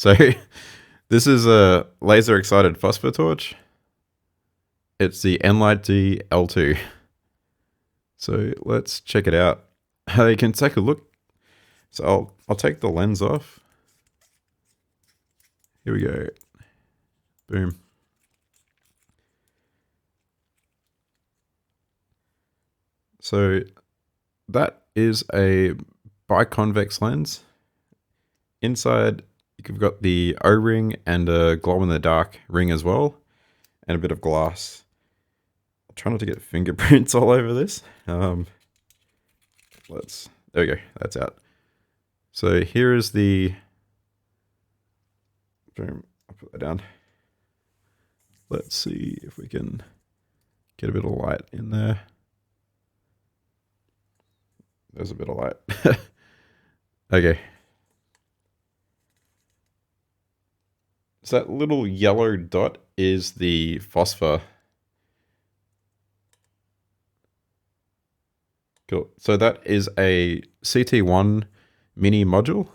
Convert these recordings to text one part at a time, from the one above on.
So this is a laser excited phosphor torch. It's the Enlight D L2. So let's check it out. You can take a look. So I'll take the lens off. Here we go. Boom. So that is a biconvex lens. Inside, you've got the O-ring and a glow-in-the-dark ring as well, and a bit of glass. I'll try not to get fingerprints all over this. There we go, that's out. So here is the, boom, I'll put that down. Let's see if we can get a bit of light in there. There's a bit of light. Okay. So that little yellow dot is the phosphor. Cool. So that is a CT1 mini module.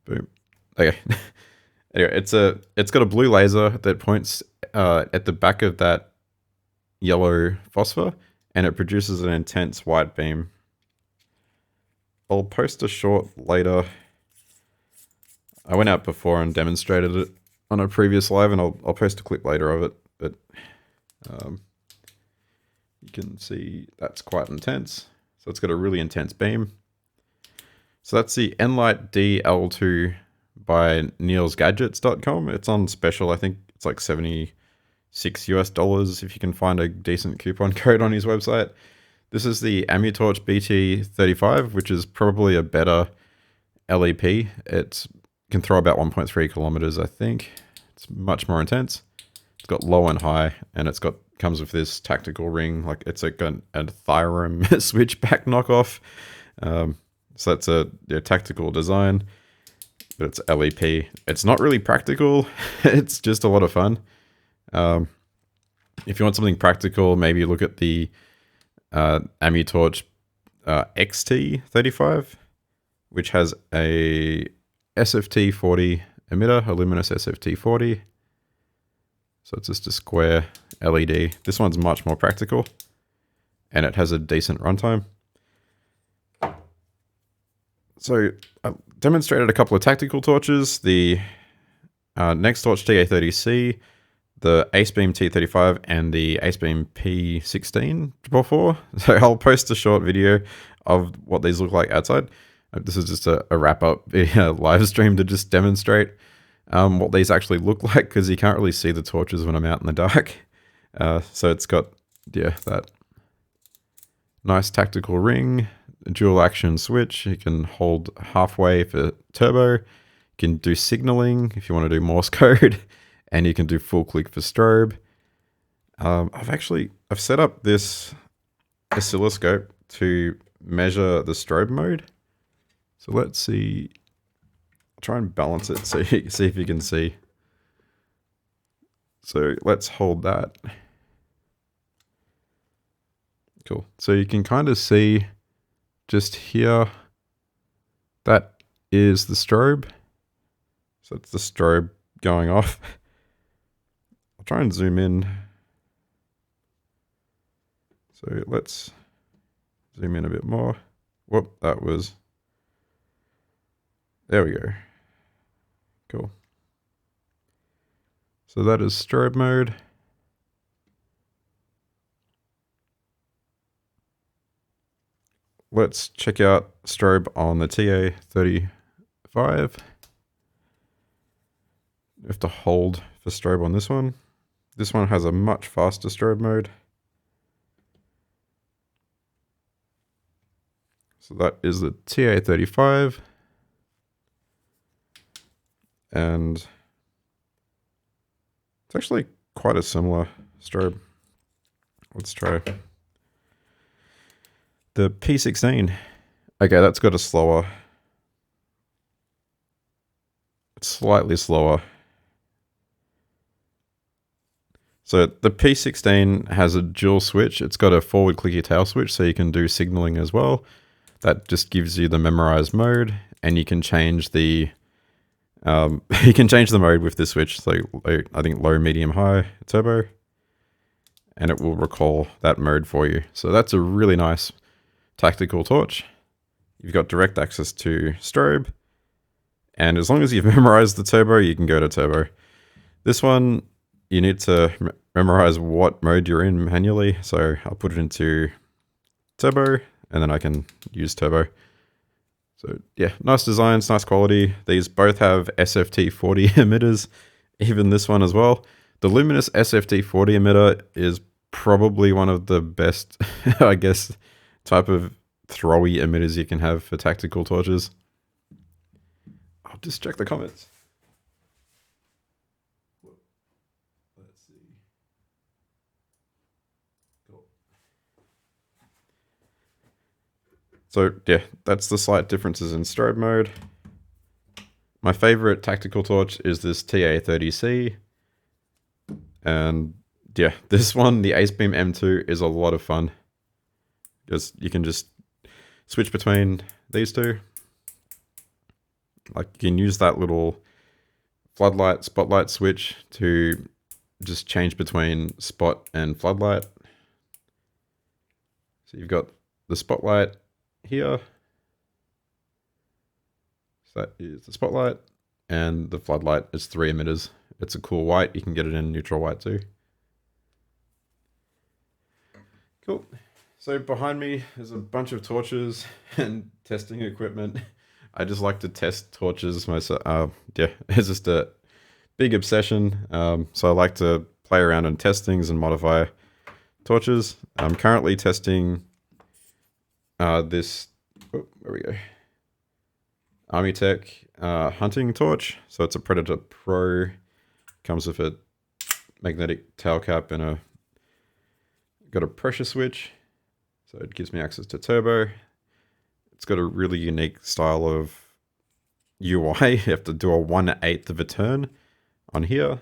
Boom. Okay. Anyway, it's got a blue laser that points at the back of that yellow phosphor, and it produces an intense white beam. I'll post a short later. I went out before and demonstrated it on a previous live, and I'll post a clip later of it. But you can see that's quite intense. So it's got a really intense beam. So that's the Enlight DL2 by neilsgadgets.com. It's on special. I think it's like $76 if you can find a decent coupon code on his website. This is the AmmuTorch BT35, which is probably a better LEP. It can throw about 1.3 kilometers, I think. It's much more intense. It's got low and high, and it's got comes with this tactical ring. Like it's like a Thyrum switchback knockoff. So that's a tactical design, but it's LEP. It's not really practical. It's just a lot of fun. If you want something practical, maybe look at the AmmuTorch XT35, which has a SFT40 emitter, a luminous SFT40. So it's just a square LED. This one's much more practical, and it has a decent runtime. So I demonstrated a couple of tactical torches, the Nextorch TA30C, the Acebeam T35, and the Acebeam P16 before. So I'll post a short video of what these look like outside. This is just a wrap-up live stream to just demonstrate what these actually look like, because you can't really see the torches when I'm out in the dark. So it's got, that nice tactical ring, a dual action switch. You can hold halfway for turbo. You can do signaling if you want to do Morse code, and you can do full click for strobe. I've set up this oscilloscope to measure the strobe mode. So let's see. I'll try and balance it so you see if you can see. So let's hold that. Cool. So you can kind of see just here, that is the strobe. So it's the strobe going off. I'll try and zoom in. So let's zoom in a bit more. Whoop, that was... There we go. Cool. So that is strobe mode. Let's check out strobe on the TA35. You have to hold for strobe on this one. This one has a much faster strobe mode. So that is the TA35. And it's actually quite a similar strobe. Let's try the P16. Okay, that's got a slower. It's slightly slower. So the P16 has a dual switch. It's got a forward clicky tail switch, so you can do signaling as well. That just gives you the memorized mode, and you can change the You can change the mode with this switch. So I think low, medium, high, turbo, and it will recall that mode for you. So that's a really nice tactical torch. You've got direct access to strobe, and as long as you've memorized the turbo, you can go to turbo. This one, you need to memorize what mode you're in manually. So I'll put it into turbo, and then I can use turbo. So yeah, nice designs, nice quality. These both have SFT40 emitters, even this one as well. The Luminous SFT40 emitter is probably one of the best, I guess, type of throwy emitters you can have for tactical torches. I'll just check the comments. Let's see. Cool. So yeah, that's the slight differences in strobe mode. My favorite tactical torch is this TA30C. And yeah, this one, the Ace Beam M2, is a lot of fun. Because you can just switch between these two. Like you can use that little floodlight, spotlight switch to just change between spot and floodlight. So you've got the spotlight here. So that is the spotlight, and the floodlight is 3 emitters. It's a cool white. You can get it in neutral white too. Cool. So behind me is a bunch of torches and testing equipment. I just like to test torches myself. Yeah, it's just a big obsession. So I like to play around and test things and modify torches. I'm currently testing this. Oh, there we go. Armitech hunting torch. So it's a Predator Pro. Comes with a magnetic tail cap and got a pressure switch. So it gives me access to turbo. It's got a really unique style of UI. You have to do a 1/8 of a turn on here.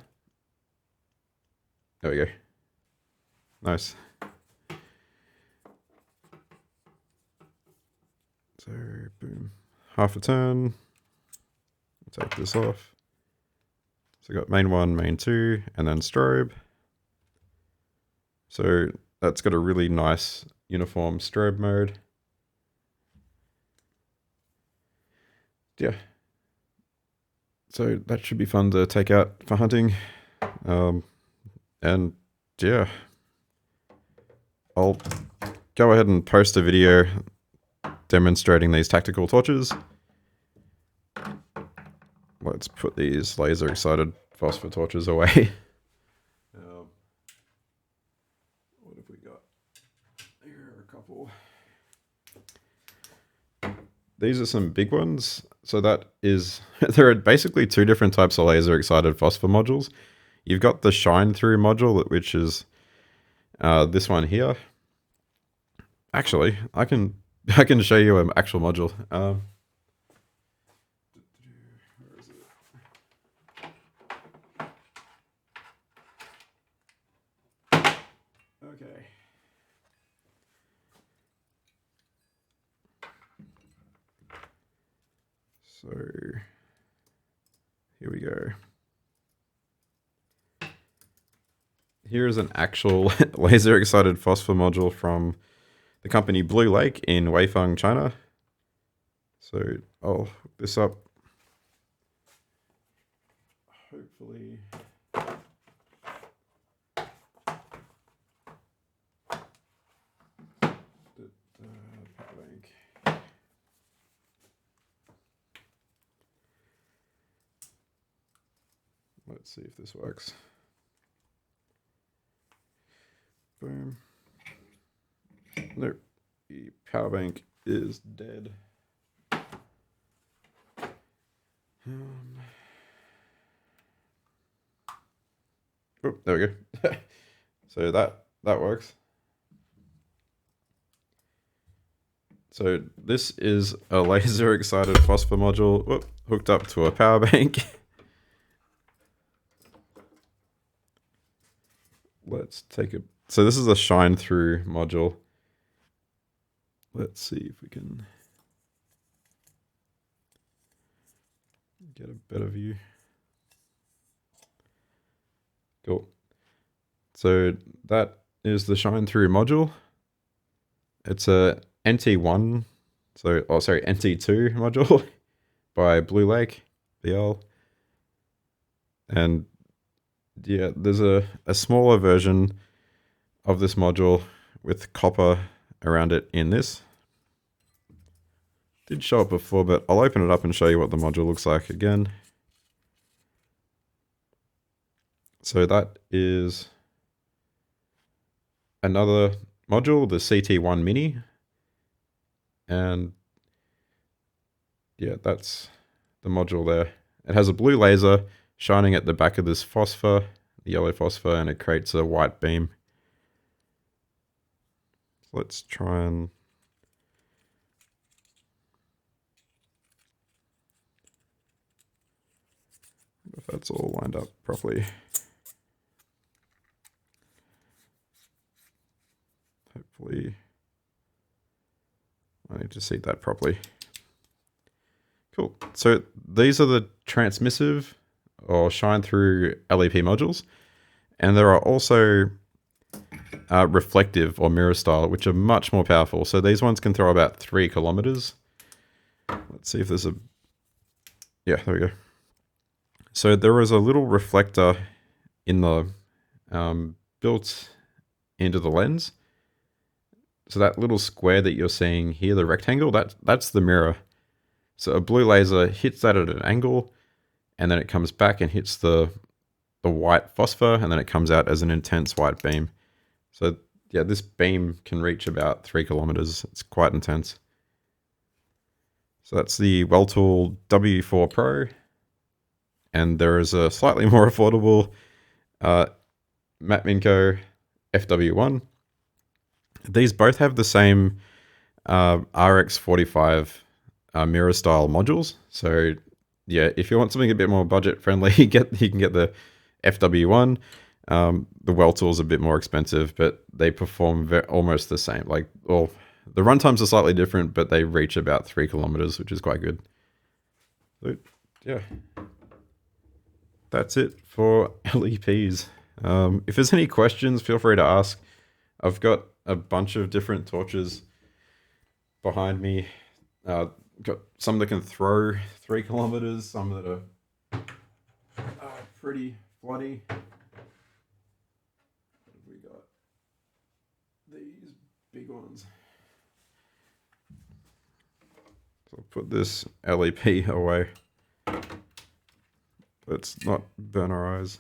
There we go. Nice. So boom, half a turn. Take this off. So I got main 1, main 2, and then strobe. So that's got a really nice uniform strobe mode. Yeah. So that should be fun to take out for hunting. And yeah, I'll go ahead and post a video demonstrating these tactical torches. Let's put these laser excited phosphor torches away. What have we got? Here are a couple. These are some big ones. So that is, there are basically 2 different types of laser excited phosphor modules. You've got the shine through module, which is this one here. Actually, I can show you an actual module. Where is it? Okay. So here we go. Here's an actual laser excited phosphor module from the company Blue Lake in Weifang, China. So I'll hook this up. Hopefully. Let's see if this works. Boom. Nope. The power bank is dead. Oh, there we go. So that works. So this is a laser excited phosphor module hooked up to a power bank. Let's take a... So this is a shine through module. Let's see if we can get a better view. Cool. So that is the shine through module. It's a NT1, NT2 module by Blue Lake BL. And yeah, there's a smaller version of this module with copper around it in this. Did show it before, but I'll open it up and show you what the module looks like again. So that is another module, the CT1 Mini. And yeah, that's the module there. It has a blue laser shining at the back of this phosphor, the yellow phosphor, and it creates a white beam. So let's try and if that's all lined up properly. Hopefully, I need to see that properly. Cool. So these are the transmissive or shine through LEP modules. And there are also reflective or mirror style, which are much more powerful. So these ones can throw about 3 kilometers. Let's see if there's a... Yeah, there we go. So there is a little reflector in the built into the lens. So that little square that you're seeing here, the rectangle, that's the mirror. So a blue laser hits that at an angle, and then it comes back and hits the white phosphor, and then it comes out as an intense white beam. So yeah, this beam can reach about 3 kilometers. It's quite intense. So that's the Weltool W4 Pro. And there is a slightly more affordable Matminco FW1. These both have the same RX45 mirror style modules. So yeah, if you want something a bit more budget friendly, you can get the FW1. The Weltool is a bit more expensive, but they perform almost the same. Like, well, the runtimes are slightly different, but they reach about 3 kilometers, which is quite good. So, yeah, that's it for LEPs. If there's any questions, feel free to ask. I've got a bunch of different torches behind me. Got some that can throw 3 kilometers, some that are pretty floody. We got these big ones. So I'll put this LEP away. Let's not burn our eyes.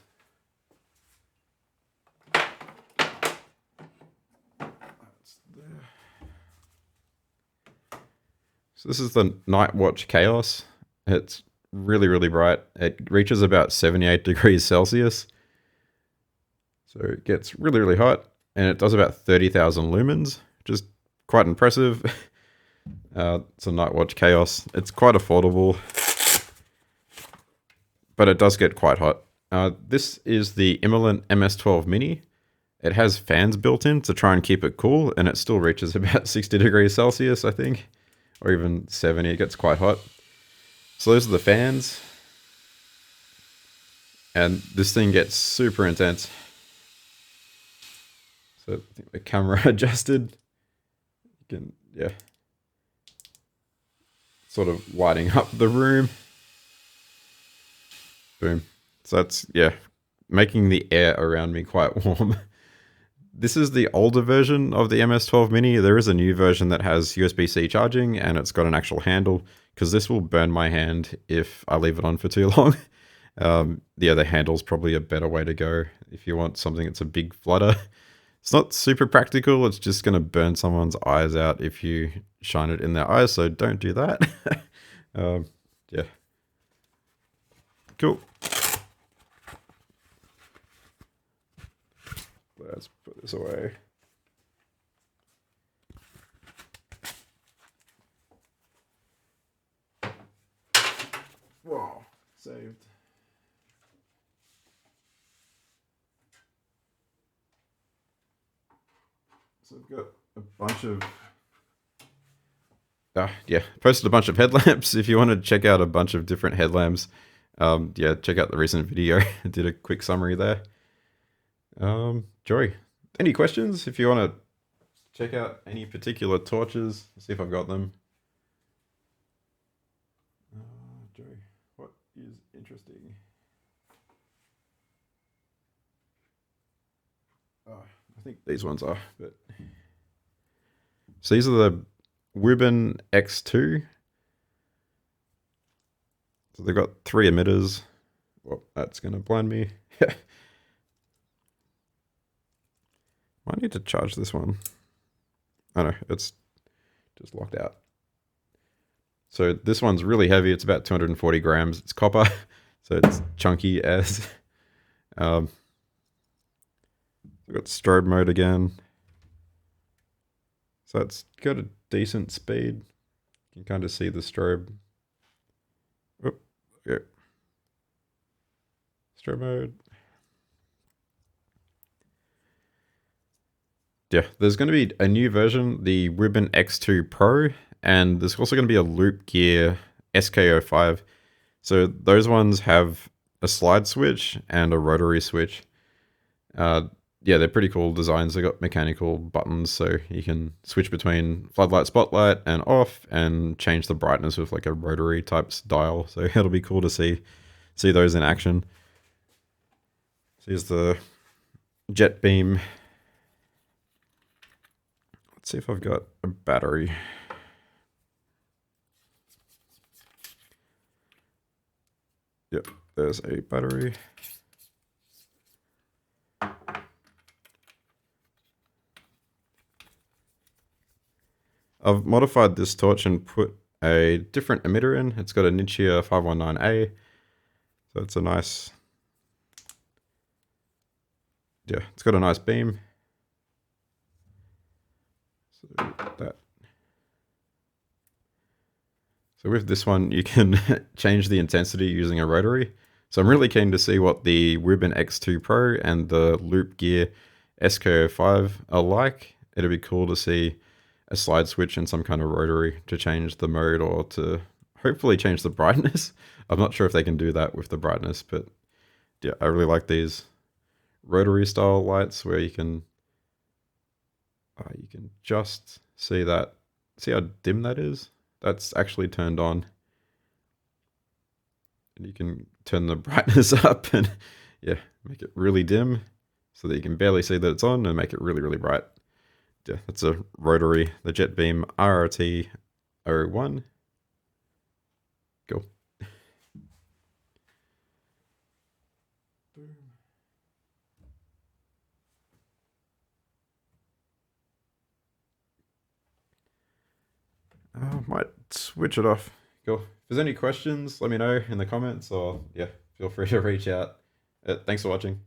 So this is the Night Watch Chaos. It's really, really bright. It reaches about 78 degrees Celsius. So it gets really, really hot. And it does about 30,000 lumens, which is quite impressive. It's a Night Watch Chaos. It's quite affordable, but it does get quite hot. This is the Immolent MS12 Mini. It has fans built in to try and keep it cool, and it still reaches about 60 degrees Celsius, I think. Or even 70, it gets quite hot. So those are the fans. And this thing gets super intense. So I think the camera adjusted. You can, yeah. Sort of lighting up the room. Boom. So that's, yeah, making the air around me quite warm. This is the older version of the MS12 Mini. There is a new version that has USB-C charging, and it's got an actual handle, because this will burn my hand if I leave it on for too long. Yeah, the handle's probably a better way to go if you want something that's a big flutter. It's not super practical. It's just going to burn someone's eyes out if you shine it in their eyes, so don't do that. Yeah. Cool. Let's put this away. Whoa, saved. So I've got a bunch of yeah, posted a bunch of headlamps. If you want to check out a bunch of different headlamps, yeah, check out the recent video. I did a quick summary there. Jory, any questions? If you want to check out any particular torches, see if I've got them. Jory, what is interesting? I think these ones are, but so these are the Wubin X2. So they've got 3 emitters. Well, that's going to blind me. I need to charge this one. Oh no, it's just locked out. So this one's really heavy. It's about 240 grams. It's copper, so it's chunky as. We've got strobe mode again. So it's got a decent speed. You can kind of see the strobe. Oop, yeah. Strobe mode. Yeah, there's going to be a new version, the Wubin X2 Pro, and there's also going to be a Loop Gear SK05. So those ones have a slide switch and a rotary switch. Yeah, they're pretty cool designs. They got mechanical buttons, so you can switch between floodlight, spotlight, and off, and change the brightness with like a rotary type dial. So it'll be cool to see those in action. So here's the jet beam. Let's see if I've got a battery. Yep, there's a battery. I've modified this torch and put a different emitter in. It's got a Nichia 519A. So it's a nice, yeah, it's got a nice beam. So that. So with this one, you can change the intensity using a rotary. So I'm really keen to see what the Wubin X2 Pro and the Loop Gear SK05 are like. It'd be cool to see a slide switch and some kind of rotary to change the mode or to hopefully change the brightness. I'm not sure if they can do that with the brightness, but yeah, I really like these rotary style lights where you can just see that. See how dim that is? That's actually turned on. And you can turn the brightness up and yeah, make it really dim so that you can barely see that it's on and make it really, really bright. Yeah, that's a rotary, the Jetbeam RRT01. Cool. I might switch it off. Cool. If there's any questions, let me know in the comments or yeah, feel free to reach out. Thanks for watching.